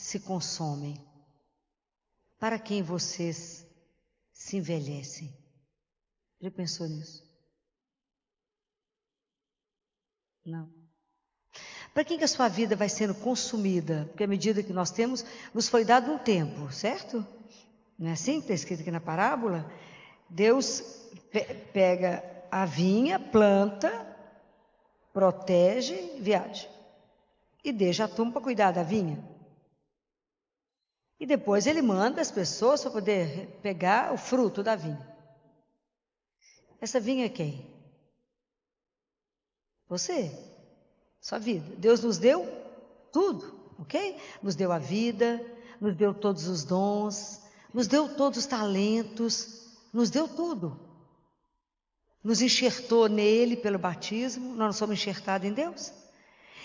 se consomem? Para quem vocês se envelhecem? Já pensou nisso? Não. Para quem que a sua vida vai sendo consumida? Porque à medida que nós temos, nos foi dado um tempo, certo? Não é assim que está escrito aqui na parábola? Deus pega a vinha, planta, protege, viaja. E deixa a turma para cuidar da vinha. E depois ele manda as pessoas para poder pegar o fruto da vinha. Essa vinha é quem? Você. Sua vida. Deus nos deu tudo, ok? Nos deu a vida, nos deu todos os dons, nos deu todos os talentos, nos deu tudo. Nos enxertou nele pelo batismo, nós não somos enxertados em Deus.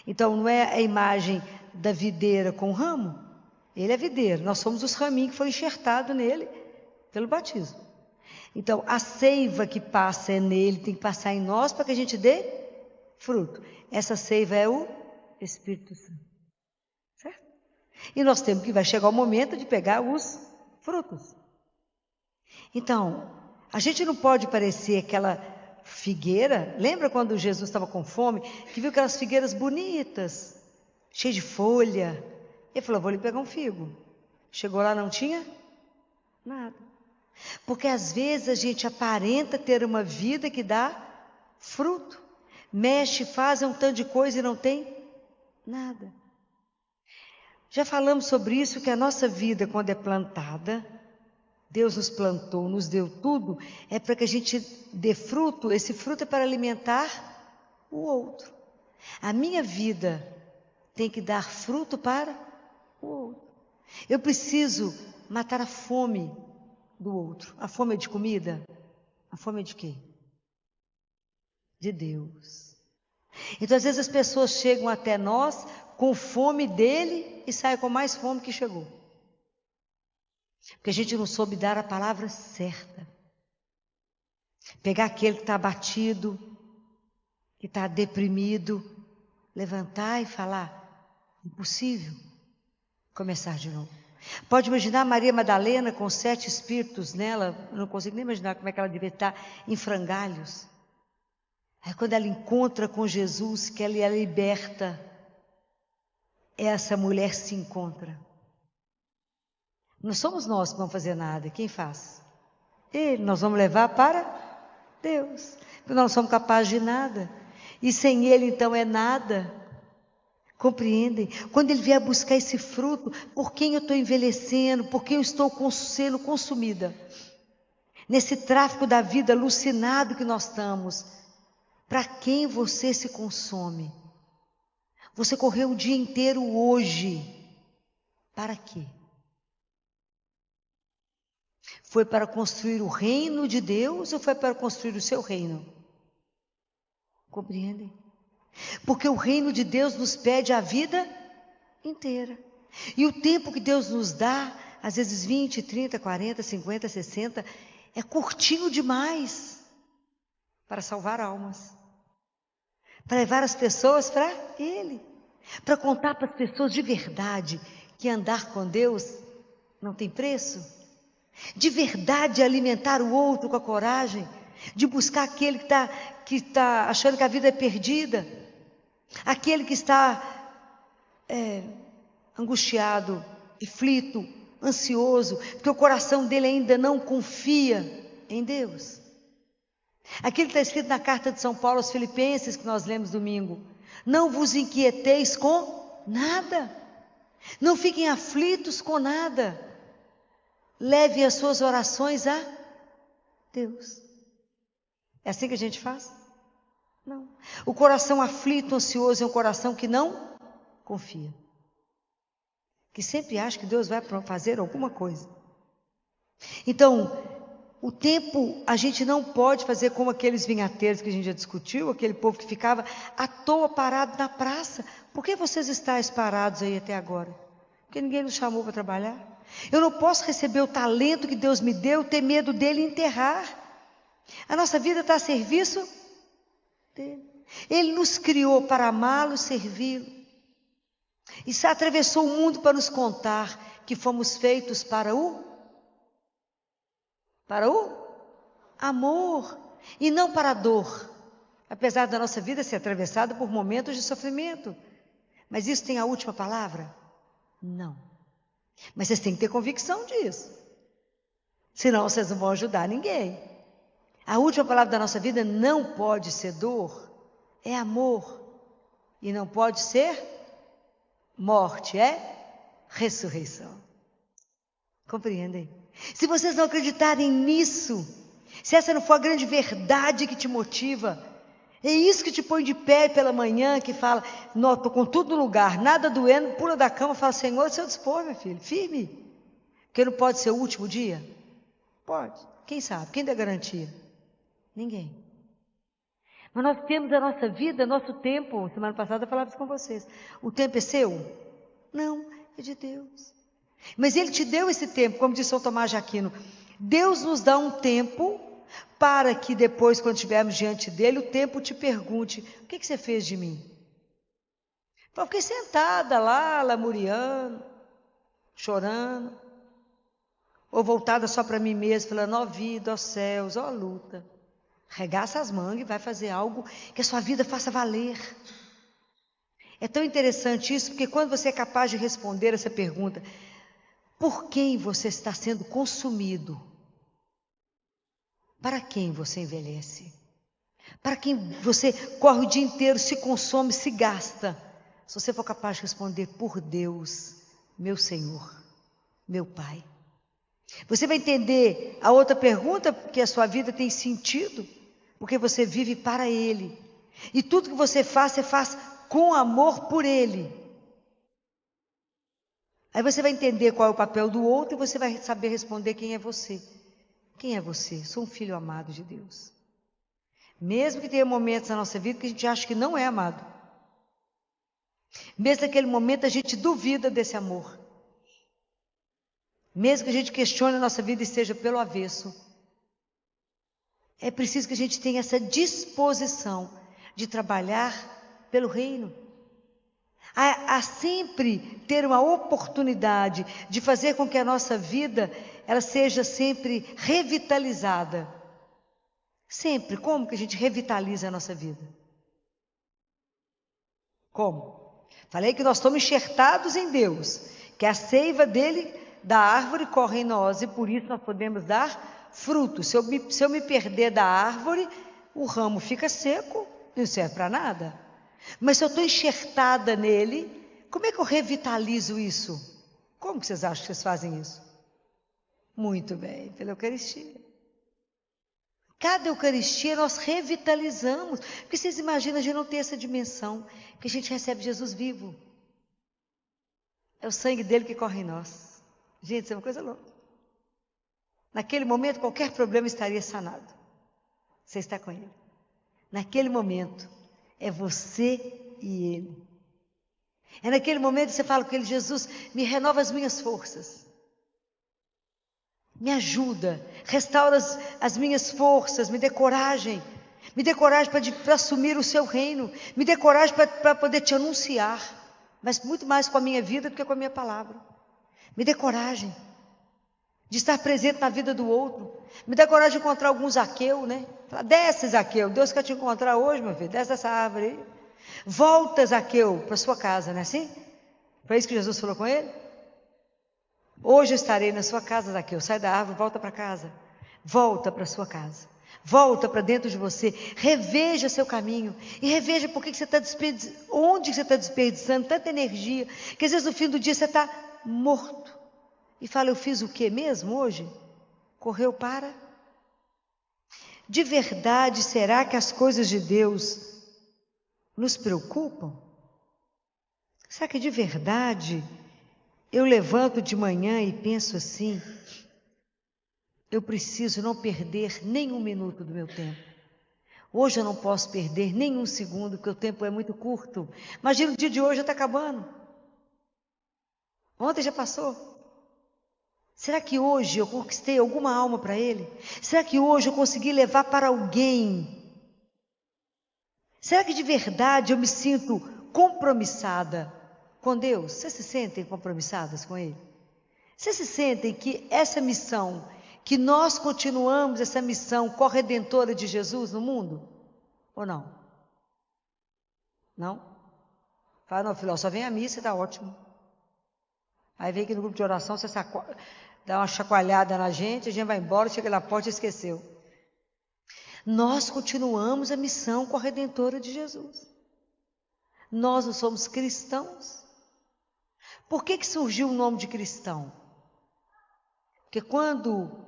Então não é a imagem da videira com o ramo, ele é videira, nós somos os raminhos que foram enxertados nele pelo batismo. Então a seiva que passa é nele, tem que passar em nós para que a gente dê fruto. Essa seiva é o Espírito Santo, certo? E nós temos que vai chegar o momento de pegar os frutos. Então, a gente não pode parecer aquela figueira. Lembra quando Jesus estava com fome, que viu aquelas figueiras bonitas, cheias de folha? Ele falou, vou lhe pegar um figo. Chegou lá, não tinha nada. Porque às vezes a gente aparenta ter uma vida que dá fruto. Mexe, faz um tanto de coisa e não tem nada. Já falamos sobre isso, que a nossa vida, quando é plantada, Deus nos plantou, nos deu tudo, é para que a gente dê fruto. Esse fruto é para alimentar o outro. A minha vida tem que dar fruto para o outro. Eu preciso matar a fome do outro. A fome é de comida? A fome é de quê? De Deus. Então às vezes as pessoas chegam até nós com fome dele e saem com mais fome que chegou. Porque a gente não soube dar a palavra certa. Pegar aquele que está abatido, que está deprimido, levantar e falar, impossível, começar de novo. Pode imaginar Maria Madalena com 7 espíritos nela, eu não consigo nem imaginar como é que ela devia estar em frangalhos. Aí quando ela encontra com Jesus, que ela é liberta, essa mulher se encontra. Não somos nós que vamos fazer nada, quem faz? Ele, nós vamos levar para Deus, porque nós não somos capazes de nada, e sem Ele então é nada. Compreendem? Quando Ele vier buscar esse fruto, por quem eu estou envelhecendo, por quem eu estou sendo consumida, nesse tráfico da vida alucinado que nós estamos, para quem você se consome? Você correu o dia inteiro hoje, para quê? Foi para construir o reino de Deus ou foi para construir o seu reino? Compreendem? Porque o reino de Deus nos pede a vida inteira. E o tempo que Deus nos dá, às vezes 20, 30, 40, 50, 60, é curtinho demais para salvar almas. Para levar as pessoas para Ele. Para contar para as pessoas de verdade que andar com Deus não tem preço. De verdade alimentar o outro com a coragem. De buscar aquele que está achando que a vida é perdida. Aquele que está angustiado, aflito, ansioso, porque o coração dele ainda não confia em Deus. Aquilo que está escrito na carta de São Paulo aos Filipenses, que nós lemos domingo. Não vos inquieteis com nada. Não fiquem aflitos com nada. Levem as suas orações a Deus. É assim que a gente faz? Não. O coração aflito, ansioso, é um coração que não confia. Que sempre acha que Deus vai fazer alguma coisa. Então, o tempo, a gente não pode fazer como aqueles vinhateiros que a gente já discutiu, aquele povo que ficava à toa parado na praça. Por que vocês estáis parados aí até agora? Porque ninguém nos chamou para trabalhar. Eu não posso receber o talento que Deus me deu, ter medo dele enterrar. A nossa vida está a serviço dele. Ele nos criou para amá-lo e servi-lo. E atravessou o mundo para nos contar que fomos feitos para o amor e não para a dor. Apesar da nossa vida ser atravessada por momentos de sofrimento. Mas isso tem a última palavra? Não. Mas vocês têm que ter convicção disso. Senão vocês não vão ajudar ninguém. A última palavra da nossa vida não pode ser dor, é amor. E não pode ser morte, é ressurreição. Compreendem? Se vocês não acreditarem nisso, se essa não for a grande verdade que te motiva, é isso que te põe de pé pela manhã, que fala, não, estou com tudo no lugar, nada doendo, pula da cama, fala, Senhor, seu dispor, meu filho, firme. Porque não pode ser o último dia? Pode. Quem sabe? Quem dá garantia? Ninguém. Mas nós temos a nossa vida, nosso tempo. Semana passada eu falava isso com vocês. O tempo é seu? Não, é de Deus. Mas Ele te deu esse tempo, como disse São Tomás de Aquino. Deus nos dá um tempo para que depois, quando estivermos diante dEle, o tempo te pergunte, o que você fez de mim? Eu fiquei sentada lá, lamuriando, chorando, ou voltada só para mim mesma, falando, ó vida, ó céus, ó luta. Regaça as mangas e vai fazer algo que a sua vida faça valer. É tão interessante isso, porque quando você é capaz de responder essa pergunta, por quem você está sendo consumido? Para quem você envelhece? Para quem você corre o dia inteiro, se consome, se gasta? Se você for capaz de responder, por Deus, meu Senhor, meu Pai. Você vai entender a outra pergunta, que a sua vida tem sentido, porque você vive para Ele. E tudo que você faz com amor por Ele. Aí você vai entender qual é o papel do outro e você vai saber responder quem é você. Quem é você? Sou um filho amado de Deus. Mesmo que tenha momentos na nossa vida que a gente acha que não é amado. Mesmo naquele momento a gente duvida desse amor. Mesmo que a gente questione a nossa vida e esteja pelo avesso. É preciso que a gente tenha essa disposição de trabalhar pelo reino. A sempre ter uma oportunidade de fazer com que a nossa vida ela seja sempre revitalizada. Sempre. Como que a gente revitaliza a nossa vida? Como? Falei que nós estamos enxertados em Deus, que a seiva dele, da árvore, corre em nós, e por isso nós podemos dar fruto. Se eu me perder da árvore, o ramo fica seco, não serve para nada. Mas se eu estou enxertada nele, como é que eu revitalizo isso? Como que vocês acham que vocês fazem isso? Muito bem, pela Eucaristia. Cada Eucaristia nós revitalizamos. Porque vocês imaginam a gente não ter essa dimensão, que a gente recebe Jesus vivo. É o sangue dele que corre em nós. Gente, isso é uma coisa louca. Naquele momento, qualquer problema estaria sanado. Você está com ele. Naquele momento, é você e ele. É naquele momento que você fala com ele, Jesus, me renova as minhas forças. Me ajuda, restaura as minhas forças, me dê coragem. Me dê coragem para assumir o seu reino. Me dê coragem para poder te anunciar. Mas muito mais com a minha vida do que com a minha palavra. Me dê coragem de estar presente na vida do outro. Me dá coragem de encontrar algum Zaqueu, né? Fala, desce, Zaqueu, Deus quer te encontrar hoje, meu filho, desce dessa árvore aí. Volta, Zaqueu, para sua casa, não é assim? Foi isso que Jesus falou com ele? Hoje eu estarei na sua casa, Zaqueu, sai da árvore, volta para casa. Volta para sua casa. Volta para dentro de você, reveja seu caminho e reveja por que você está onde você está desperdiçando tanta energia, que às vezes no fim do dia você está morto. E fala, eu fiz o que mesmo hoje? Correu para? De verdade, será que as coisas de Deus nos preocupam? Será que de verdade eu levanto de manhã e penso assim, eu preciso não perder nenhum minuto do meu tempo. Hoje eu não posso perder nenhum segundo, porque o tempo é muito curto. Imagina o dia de hoje já está acabando. Ontem já passou. Será que hoje eu conquistei alguma alma para Ele? Será que hoje eu consegui levar para alguém? Será que de verdade eu me sinto compromissada com Deus? Vocês se sentem compromissadas com Ele? Vocês se sentem que essa missão, que nós continuamos essa missão corredentora de Jesus no mundo? Ou não? Não? Fala, não, filho, só vem à missa e está ótimo. Aí vem aqui no grupo de oração, você dá uma chacoalhada na gente, a gente vai embora, chega na porta e esqueceu. Nós continuamos a missão corredentora de Jesus. Nós não somos cristãos. Por que surgiu o nome de cristão? Porque quando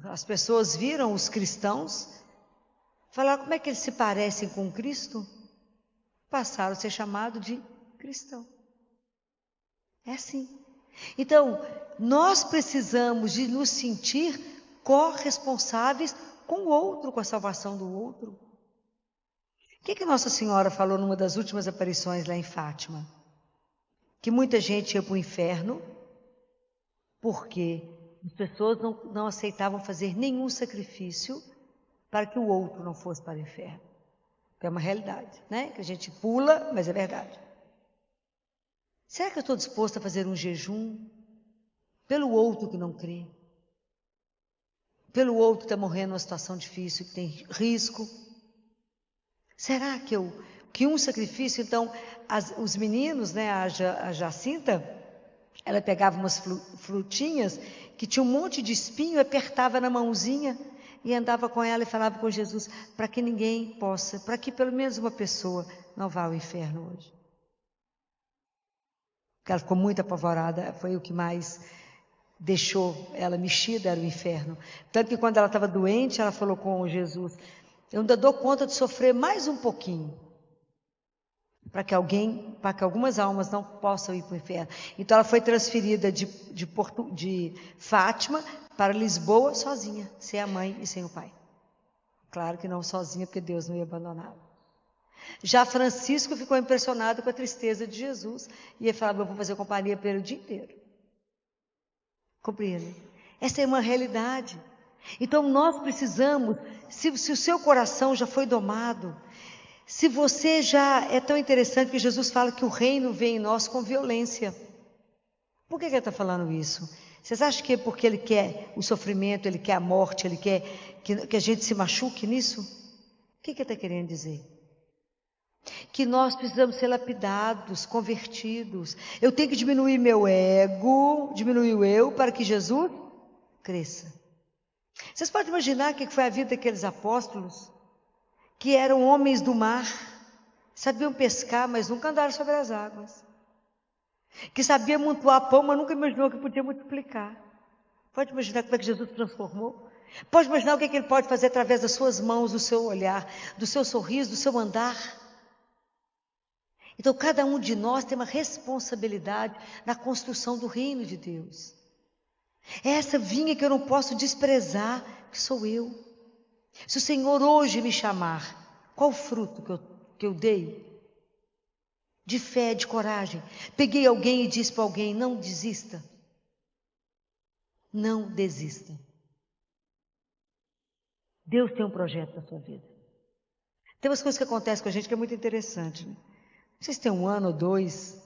as pessoas viram os cristãos, falaram como é que eles se parecem com Cristo, passaram a ser chamados de cristão. É assim. Então, nós precisamos de nos sentir corresponsáveis com o outro, com a salvação do outro. O que Nossa Senhora falou numa das últimas aparições lá em Fátima? Que muita gente ia para o inferno porque as pessoas não aceitavam fazer nenhum sacrifício para que o outro não fosse para o inferno. É uma realidade, né? Que a gente pula, mas é verdade. Será que eu estou disposta a fazer um jejum pelo outro que não crê? Pelo outro que está morrendo numa situação difícil, que tem risco? Será que um sacrifício, então, os meninos, né, a Jacinta, ela pegava umas frutinhas que tinha um monte de espinho, apertava na mãozinha e andava com ela e falava com Jesus, para que ninguém possa, para que pelo menos uma pessoa não vá ao inferno hoje. Porque ela ficou muito apavorada, foi o que mais deixou ela mexida, era o inferno. Tanto que quando ela estava doente, ela falou com Jesus, eu ainda dou conta de sofrer mais um pouquinho, para que algumas almas não possam ir para o inferno. Então ela foi transferida de Fátima para Lisboa sozinha, sem a mãe e sem o pai. Claro que não sozinha, porque Deus não ia abandoná-la. Já Francisco ficou impressionado com a tristeza de Jesus e ele falava, eu vou fazer companhia para ele o dia inteiro. Compreende? Essa é uma realidade. Então nós precisamos, se o seu coração já foi domado, se você já, é tão interessante que Jesus fala que o reino vem em nós com violência. Por que ele está falando isso? Vocês acham que é porque ele quer o sofrimento, ele quer a morte, ele quer que a gente se machuque nisso? O que ele está querendo dizer? Que nós precisamos ser lapidados, convertidos. Eu tenho que diminuir meu ego, diminuir o eu, para que Jesus cresça. Vocês podem imaginar o que foi a vida daqueles apóstolos? Que eram homens do mar, sabiam pescar, mas nunca andaram sobre as águas. Que sabiam amontoar pão, mas nunca imaginou que podia multiplicar. Pode imaginar como é que Jesus transformou? Pode imaginar o que ele pode fazer através das suas mãos, do seu olhar, do seu sorriso, do seu andar? Então, cada um de nós tem uma responsabilidade na construção do reino de Deus. É essa vinha que eu não posso desprezar, que sou eu. Se o Senhor hoje me chamar, qual o fruto que eu dei? De fé, de coragem. Peguei alguém e disse para alguém, não desista. Não desista. Deus tem um projeto na sua vida. Tem umas coisas que acontecem com a gente que é muito interessante, né? Não sei se tem 1 ano ou 2.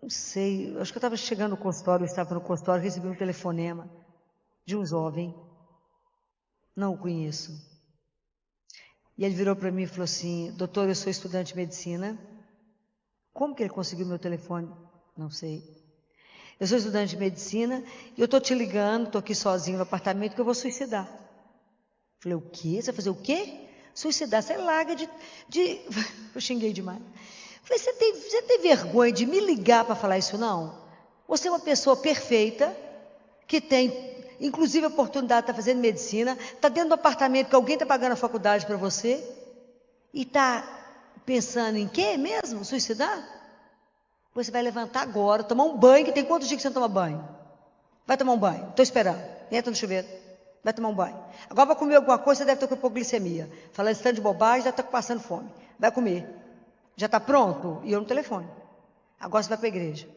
Não sei, acho que eu estava chegando no consultório, eu estava no consultório, recebi um telefonema de um jovem. Não o conheço. E ele virou para mim e falou assim, doutor, eu sou estudante de medicina. Como que ele conseguiu meu telefone? Não sei. Eu sou estudante de medicina e eu estou te ligando, estou aqui sozinho no apartamento que eu vou suicidar. Falei, o quê? Você vai fazer o quê? Suicidar, você larga de... Eu xinguei demais. Falei, você tem vergonha de me ligar para falar isso, não? Você é uma pessoa perfeita, que tem... inclusive a oportunidade de estar fazendo medicina, está dentro do apartamento que alguém está pagando a faculdade para você, e está pensando em quê mesmo? Suicidar? Você vai levantar agora, tomar um banho, que tem quantos dias que você não toma banho? Vai tomar um banho, estou esperando, entra no chuveiro, vai tomar um banho. Agora vai comer alguma coisa, você deve estar com hipoglicemia. Falando esse tanto de bobagem, deve estar passando fome. Vai comer. Já está pronto? E eu no telefone. Agora você vai para a igreja.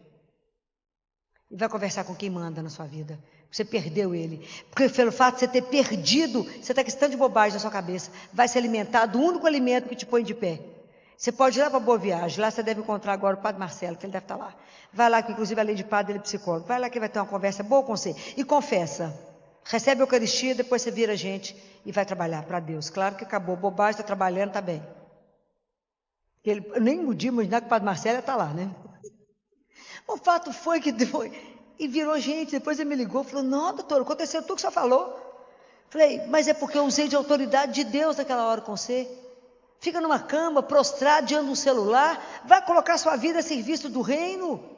E vai conversar com quem manda na sua vida. Você perdeu ele. Porque pelo fato de você ter perdido, você está com esse tanto de bobagem na sua cabeça. Vai se alimentar do único alimento que te põe de pé. Você pode ir lá para Boa Viagem, lá você deve encontrar agora o Padre Marcelo, que ele deve estar lá. Vai lá, que inclusive além de padre, ele é psicólogo. Vai lá que vai ter uma conversa boa com você. E confessa. Recebe a Eucaristia, depois você vira gente e vai trabalhar para Deus. Claro que acabou, bobagem, está trabalhando, está bem. Eu nem podia imaginar que o Padre Marcelo ia estar lá, né? O fato foi que foi, e virou gente, depois ele me ligou, falou, não, doutor, aconteceu tudo que você falou. Falei, mas é porque eu usei de autoridade de Deus naquela hora com você. Fica numa cama, prostrado, diante de um celular, vai colocar sua vida a serviço do reino,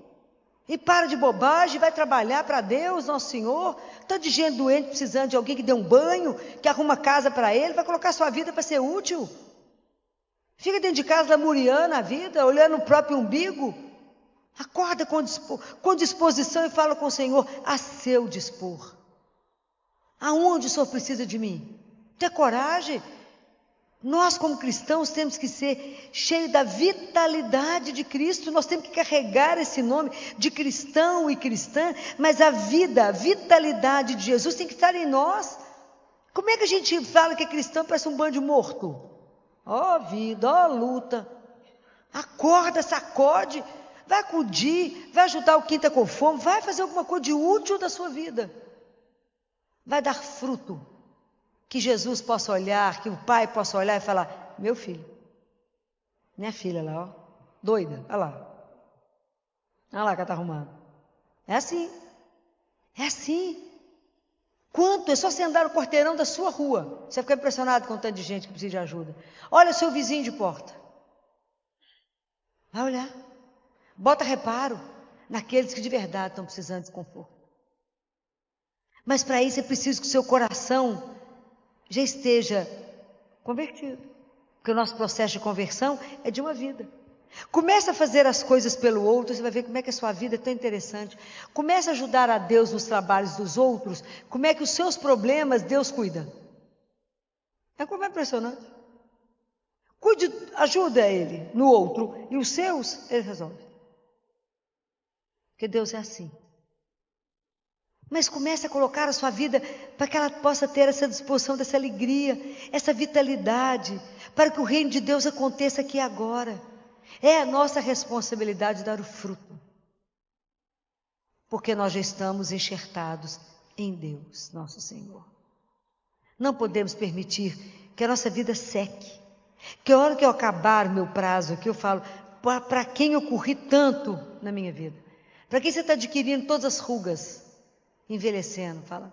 e para de bobagem, vai trabalhar para Deus, nosso Senhor. Tanto de gente doente, precisando de alguém que dê um banho, que arruma casa para ele, vai colocar sua vida para ser útil. Fica dentro de casa lamuriando a vida, olhando o próprio umbigo. Acorda com disposição e fala com o Senhor, a seu dispor. Aonde o Senhor precisa de mim? Ter coragem. Nós, como cristãos, temos que ser cheios da vitalidade de Cristo. Nós temos que carregar esse nome de cristão e cristã, mas a vida, a vitalidade de Jesus tem que estar em nós. Como é que a gente fala que é cristão parece um bando de morto? Ó vida, ó luta. Acorda, sacode, vai acudir, vai ajudar o quem está com fome, vai fazer alguma coisa de útil da sua vida. Vai dar fruto. Que Jesus possa olhar, que o Pai possa olhar e falar, meu filho, minha filha lá, ó, doida, olha lá que ela está arrumando. É assim, é assim. Quanto? É só você andar no quarteirão da sua rua, você fica impressionado com o tanto de gente que precisa de ajuda. Olha o seu vizinho de porta, vai olhar, bota reparo naqueles que de verdade estão precisando de conforto. Mas para isso é preciso que o seu coração já esteja convertido. Porque o nosso processo de conversão é de uma vida. Comece a fazer as coisas pelo outro, você vai ver como é que a sua vida é tão interessante. Comece a ajudar a Deus nos trabalhos dos outros, como é que os seus problemas Deus cuida. É como é impressionante. Cuide, ajuda Ele no outro, e os seus Ele resolve. Porque Deus é assim. Mas comece a colocar a sua vida para que ela possa ter essa disposição, dessa alegria, essa vitalidade, para que o reino de Deus aconteça aqui agora. É a nossa responsabilidade dar o fruto, porque nós já estamos enxertados em Deus, nosso Senhor. Não podemos permitir que a nossa vida seque, que a hora que eu acabar o meu prazo aqui, eu falo, para quem eu corri tanto na minha vida? Para quem você está adquirindo todas as rugas? Envelhecendo, fala,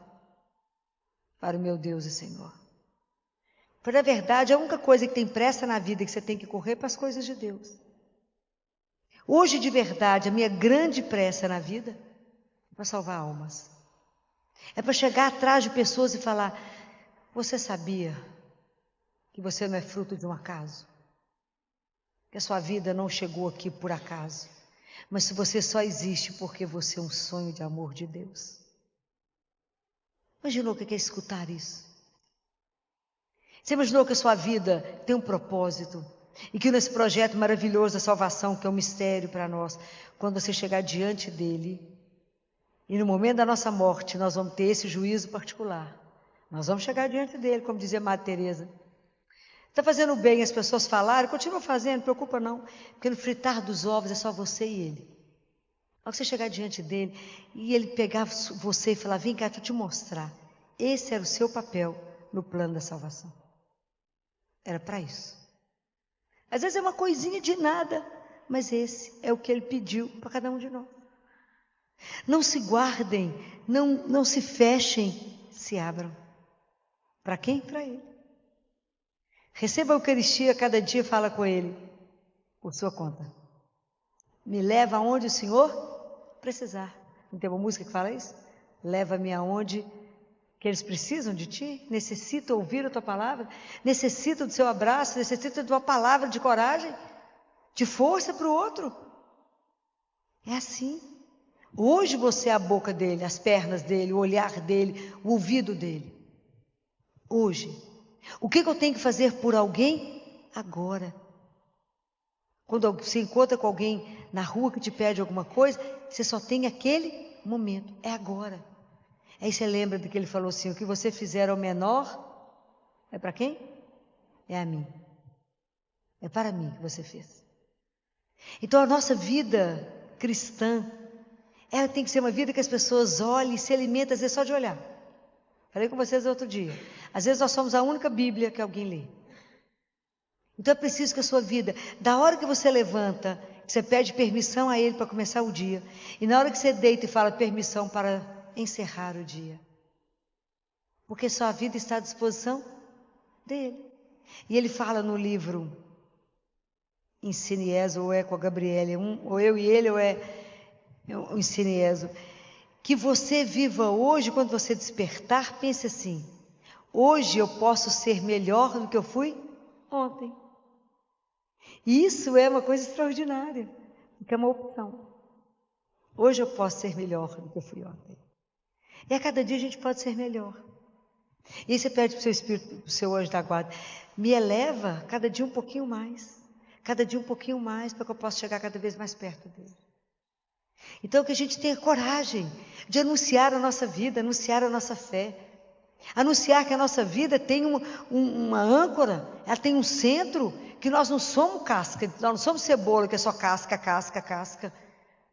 para o meu Deus e Senhor. Para a verdade, a única coisa que tem pressa na vida que você tem que correr é para as coisas de Deus. Hoje, de verdade, a minha grande pressa na vida é para salvar almas. É para chegar atrás de pessoas e falar, você sabia que você não é fruto de um acaso? Que a sua vida não chegou aqui por acaso, mas se você só existe porque você é um sonho de amor de Deus. Imaginou o que é escutar isso? Você imaginou que a sua vida tem um propósito? E que nesse projeto maravilhoso da salvação, que é um mistério para nós, quando você chegar diante dele, e no momento da nossa morte, nós vamos ter esse juízo particular. Nós vamos chegar diante dele, como dizia Madre Teresa. Está fazendo bem as pessoas falarem, continua fazendo, não preocupa não, porque no fritar dos ovos é só você e ele. Ao você chegar diante dele e ele pegar você e falar, vem cá, deixa eu te mostrar. Esse era o seu papel no plano da salvação. Era para isso. Às vezes é uma coisinha de nada, mas esse é o que ele pediu para cada um de nós. Não se guardem, não se fechem, se abram. Para quem? Para ele. Receba a Eucaristia cada dia e fala com ele, por sua conta. Me leva aonde o Senhor precisar. Não tem uma música que fala isso? Leva-me aonde que eles precisam de ti, necessitam ouvir a tua palavra, necessitam do seu abraço, necessitam da tua palavra de coragem, de força para o outro. É assim. Hoje você é a boca dele, as pernas dele, o olhar dele, o ouvido dele. Hoje. O que eu tenho que fazer por alguém? Agora. Quando você encontra com alguém na rua que te pede alguma coisa, você só tem aquele momento, é agora. Aí você lembra do que ele falou assim, o que você fizer ao menor, é para quem? É a mim. É para mim que você fez. Então a nossa vida cristã, ela tem que ser uma vida que as pessoas olhem e se alimentem, às vezes só de olhar. Falei com vocês outro dia. Às vezes nós somos a única Bíblia que alguém lê. Então é preciso que a sua vida, da hora que você levanta, que você pede permissão a Ele para começar o dia, e na hora que você deita e fala permissão para encerrar o dia. Porque sua vida está à disposição dele. E ele fala no livro Ensine Ezo, ou é com a Gabriele, ou eu e ele, ou é o Ensine Ezo. Que você viva hoje, quando você despertar, pense assim: hoje eu posso ser melhor do que eu fui ontem. E isso é uma coisa extraordinária, porque é uma opção. Hoje eu posso ser melhor do que eu fui ontem. E a cada dia a gente pode ser melhor. E aí você pede para o seu espírito, para o seu anjo da guarda, me eleva cada dia um pouquinho mais. Cada dia um pouquinho mais, para que eu possa chegar cada vez mais perto dele. Então que a gente tenha coragem de anunciar a nossa vida, anunciar a nossa fé. Anunciar que a nossa vida tem uma âncora, ela tem um centro, que nós não somos casca, nós não somos cebola, que é só casca, casca, casca,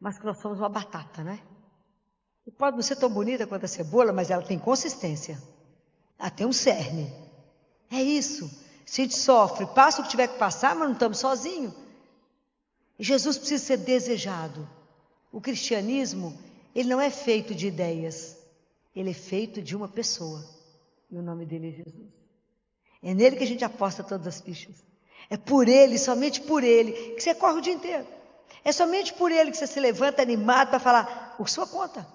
mas que nós somos uma batata, né? E pode não ser tão bonita quanto a cebola, mas ela tem consistência. Ela tem um cerne. É isso. Se a gente sofre, passa o que tiver que passar, mas não estamos sozinhos. E Jesus precisa ser desejado. O cristianismo, ele não é feito de ideias. Ele é feito de uma pessoa. E o nome dele é Jesus. É nele que a gente aposta todas as fichas. É por ele, somente por ele, que você corre o dia inteiro. É somente por ele que você se levanta animado para falar por sua conta.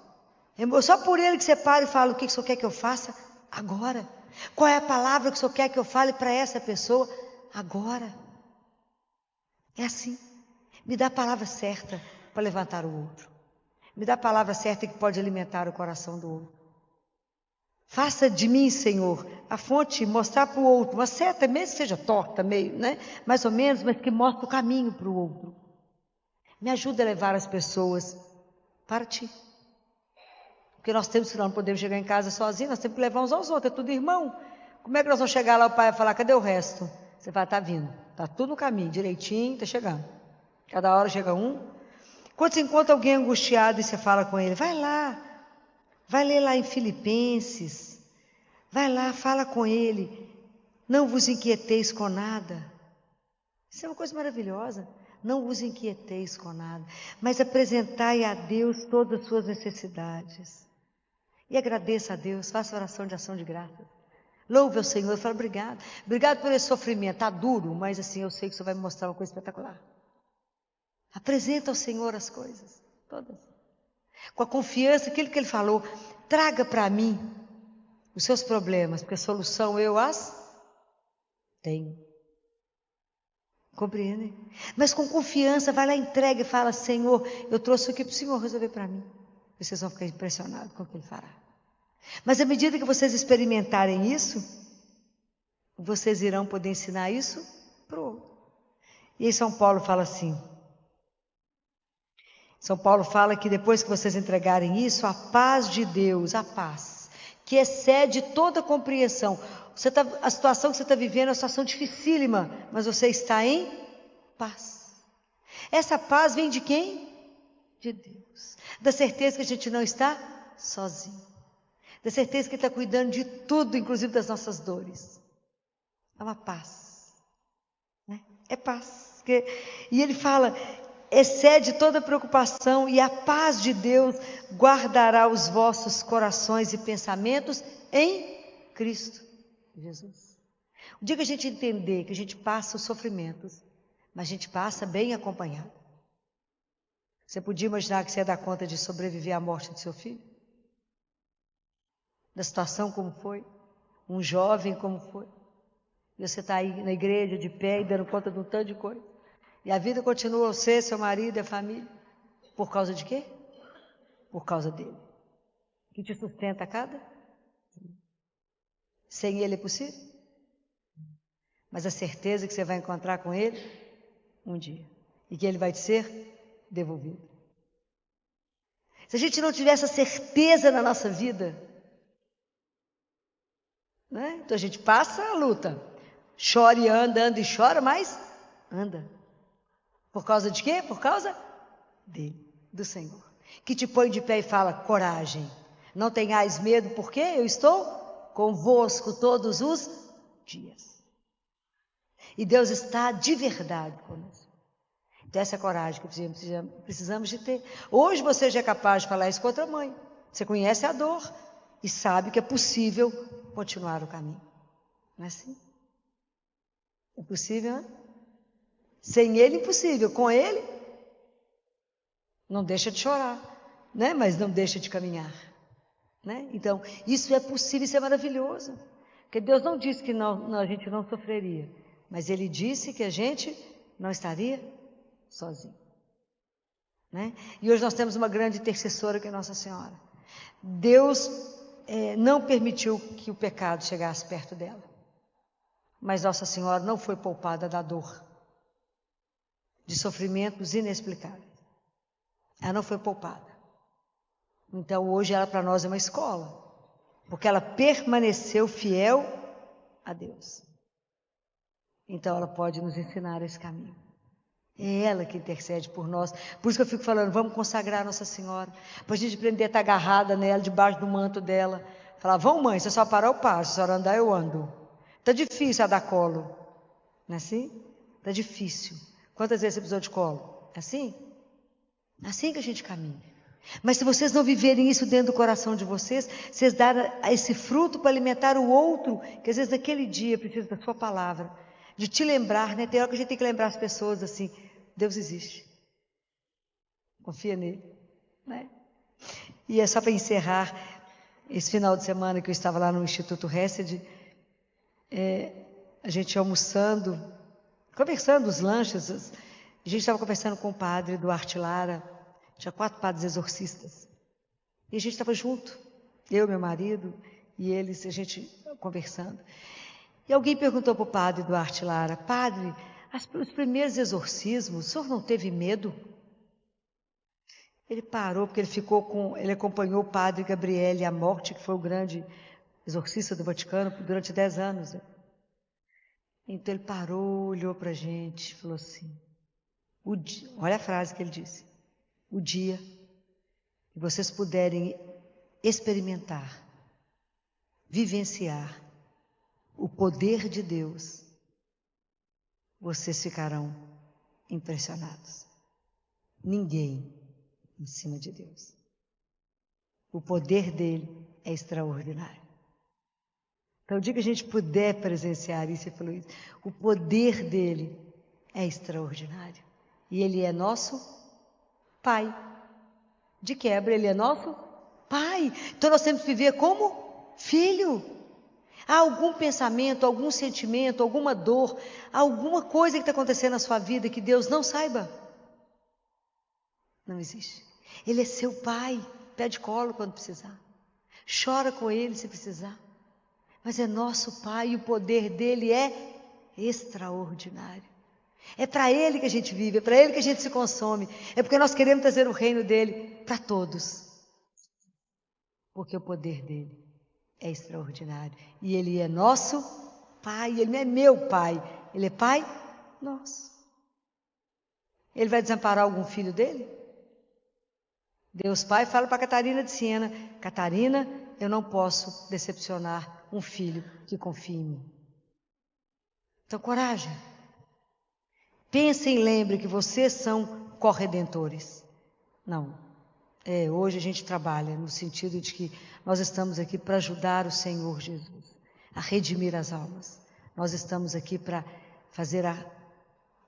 É só por ele que você para e fala o que o senhor quer que eu faça agora. Qual é a palavra que o senhor quer que eu fale para essa pessoa agora. É assim. Me dá a palavra certa para levantar o outro. Me dá a palavra certa que pode alimentar o coração do outro. Faça de mim, Senhor, a fonte, mostrar para o outro, uma seta, mesmo que seja torta, meio, né? Mais ou menos, mas que mostre o caminho para o outro. Me ajuda a levar as pessoas para ti. Porque nós temos que não podemos chegar em casa sozinhos, nós temos que levar uns aos outros, é tudo irmão. Como é que nós vamos chegar lá, o pai vai falar, cadê o resto? Você vai, tá vindo, tá tudo no caminho, direitinho, tá chegando. Cada hora chega um. Quando você encontra alguém angustiado e você fala com ele, vai lá, vai ler lá em Filipenses, vai lá, fala com ele, não vos inquieteis com nada. Isso é uma coisa maravilhosa, não vos inquieteis com nada, mas apresentai a Deus todas as suas necessidades. E agradeça a Deus, faça oração de ação de graças. Louve ao Senhor, fala obrigado. Obrigado por esse sofrimento, está duro, mas assim eu sei que o Senhor vai me mostrar uma coisa espetacular. Apresenta ao Senhor as coisas, todas. Com a confiança, aquilo que Ele falou, traga para mim os seus problemas, porque a solução eu as tenho. Compreende? Mas com confiança, vai lá, entrega e fala, Senhor, eu trouxe aqui para o Senhor resolver para mim. Vocês vão ficar impressionados com o que Ele fará. Mas à medida que vocês experimentarem isso, vocês irão poder ensinar isso para o outro. E aí São Paulo fala assim, São Paulo fala que depois que vocês entregarem isso, a paz de Deus, a paz, que excede toda compreensão. A situação que você está vivendo é uma situação dificílima, mas você está em paz. Essa paz vem de quem? De Deus. Da certeza que a gente não está sozinho. Da certeza que Ele está cuidando de tudo, inclusive das nossas dores. É uma paz. Né? É paz. E ele fala, excede toda preocupação e a paz de Deus guardará os vossos corações e pensamentos em Cristo Jesus. O dia que a gente entender que a gente passa os sofrimentos, mas a gente passa bem acompanhado. Você podia imaginar que você ia dar conta de sobreviver à morte do seu filho? Da situação como foi? Um jovem como foi? E você está aí na igreja de pé e dando conta de um tanto de coisa. E a vida continua você, seu marido e a família. Por causa de quê? Por causa dele. Que te sustenta a cada? Sem ele é possível? Mas a certeza que você vai encontrar com ele um dia. E que ele vai te ser devolvido. Se a gente não tiver essa certeza na nossa vida, né? Então a gente passa a luta. Chora e anda, anda e chora, mas anda. Por causa de quê? Por causa dele, do Senhor. Que te põe de pé e fala, coragem. Não tenhais medo, porque eu estou convosco todos os dias. E Deus está de verdade conosco. Então essa é a coragem que precisamos de ter. Hoje você já é capaz de falar isso com outra mãe. Você conhece a dor e sabe que é possível continuar o caminho. Não é assim? É possível, né? Sem ele, impossível. Com ele, não deixa de chorar, né? Mas não deixa de caminhar. Né? Então, isso é possível, isso é maravilhoso. Porque Deus não disse que a gente não sofreria, mas Ele disse que a gente não estaria sozinho. Né? E hoje nós temos uma grande intercessora que é Nossa Senhora. Deus não permitiu que o pecado chegasse perto dela. Mas Nossa Senhora não foi poupada da dor, de sofrimentos inexplicáveis. Ela não foi poupada. Então hoje ela para nós é uma escola, porque ela permaneceu fiel a Deus. Então ela pode nos ensinar esse caminho. É ela que intercede por nós. Por isso que eu fico falando, vamos consagrar Nossa Senhora, para a gente aprender a estar agarrada nela, debaixo do manto dela. Falar, vamos mãe, se a senhora parar eu paro, se a senhora andar eu ando. Está difícil a dar colo. Não é assim? Está difícil. Quantas vezes você precisou de colo? É assim? É assim que a gente caminha. Mas se vocês não viverem isso dentro do coração de vocês, vocês darem esse fruto para alimentar o outro, que às vezes naquele dia precisa da sua palavra, de te lembrar, né? Tem hora que a gente tem que lembrar as pessoas assim, Deus existe. Confia nele. Né? E é só para encerrar, esse final de semana que eu estava lá no Instituto Hesed, a gente almoçando, conversando os lanches, a gente estava conversando com o padre Duarte Lara, tinha 4 padres exorcistas, e a gente estava junto, eu, meu marido, e eles, a gente conversando. E alguém perguntou para o padre Duarte Lara, padre, os primeiros exorcismos, o senhor não teve medo? Ele parou, porque ele acompanhou o padre Gabriele à morte, que foi o grande exorcista do Vaticano, durante 10 anos. Né? Então ele parou, olhou para a gente, falou assim, olha a frase que ele disse, o dia que vocês puderem experimentar, vivenciar o poder de Deus, vocês ficarão impressionados. Ninguém em cima de Deus. O poder dele é extraordinário. Então, o dia que a gente puder presenciar isso, ele falou isso, o poder dele é extraordinário. E ele é nosso Pai. De quebra, ele é nosso Pai. Então, nós temos que viver como filho. Há algum pensamento, algum sentimento, alguma dor, alguma coisa que está acontecendo na sua vida que Deus não saiba? Não existe. Ele é seu pai, pede colo quando precisar. Chora com ele se precisar. Mas é nosso pai e o poder dele é extraordinário. É para ele que a gente vive, é para ele que a gente se consome. É porque nós queremos trazer o reino dele para todos. Porque o poder dele é extraordinário. E ele é nosso pai, ele não é meu pai, ele é pai nosso. Ele vai desamparar algum filho dele? Deus Pai fala para Catarina de Siena, Catarina, eu não posso decepcionar um filho que confia em mim. Então, coragem. Pensem e lembrem que vocês são corredentores. Não. Hoje a gente trabalha no sentido de que nós estamos aqui para ajudar o Senhor Jesus a redimir as almas. Nós estamos aqui para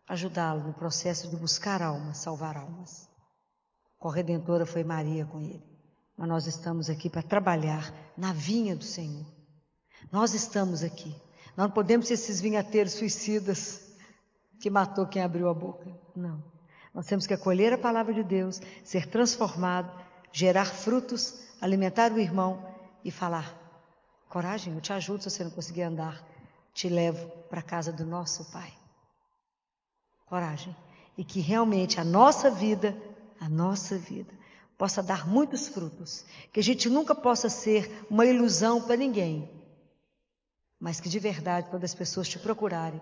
ajudá-lo no processo de buscar almas, salvar almas. Corredentora foi Maria com ele. Mas nós estamos aqui para trabalhar na vinha do Senhor. Nós estamos aqui. Nós não podemos ser esses vinhateiros suicidas que matou quem abriu a boca. Não. Nós temos que acolher a palavra de Deus, ser transformado, gerar frutos, alimentar o irmão e falar, coragem, eu te ajudo se você não conseguir andar, te levo para a casa do nosso Pai. Coragem. E que realmente a nossa vida possa dar muitos frutos, que a gente nunca possa ser uma ilusão para ninguém, mas que de verdade, quando as pessoas te procurarem,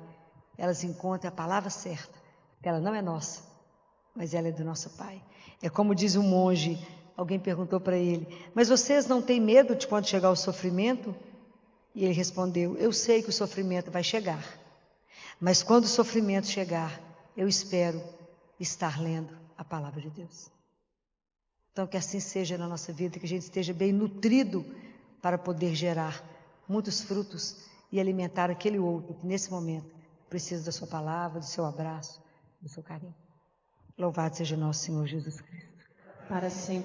elas encontrem a palavra certa. Ela não é nossa, mas ela é do nosso Pai. É como diz um monge, alguém perguntou para ele, mas vocês não têm medo de quando chegar o sofrimento? E ele respondeu, eu sei que o sofrimento vai chegar, mas quando o sofrimento chegar, eu espero estar lendo a palavra de Deus. Então que assim seja na nossa vida, que a gente esteja bem nutrido para poder gerar muitos frutos e alimentar aquele outro que nesse momento precisa da sua palavra, do seu abraço, do seu carinho. Louvado seja nosso Senhor Jesus Cristo. Para sempre.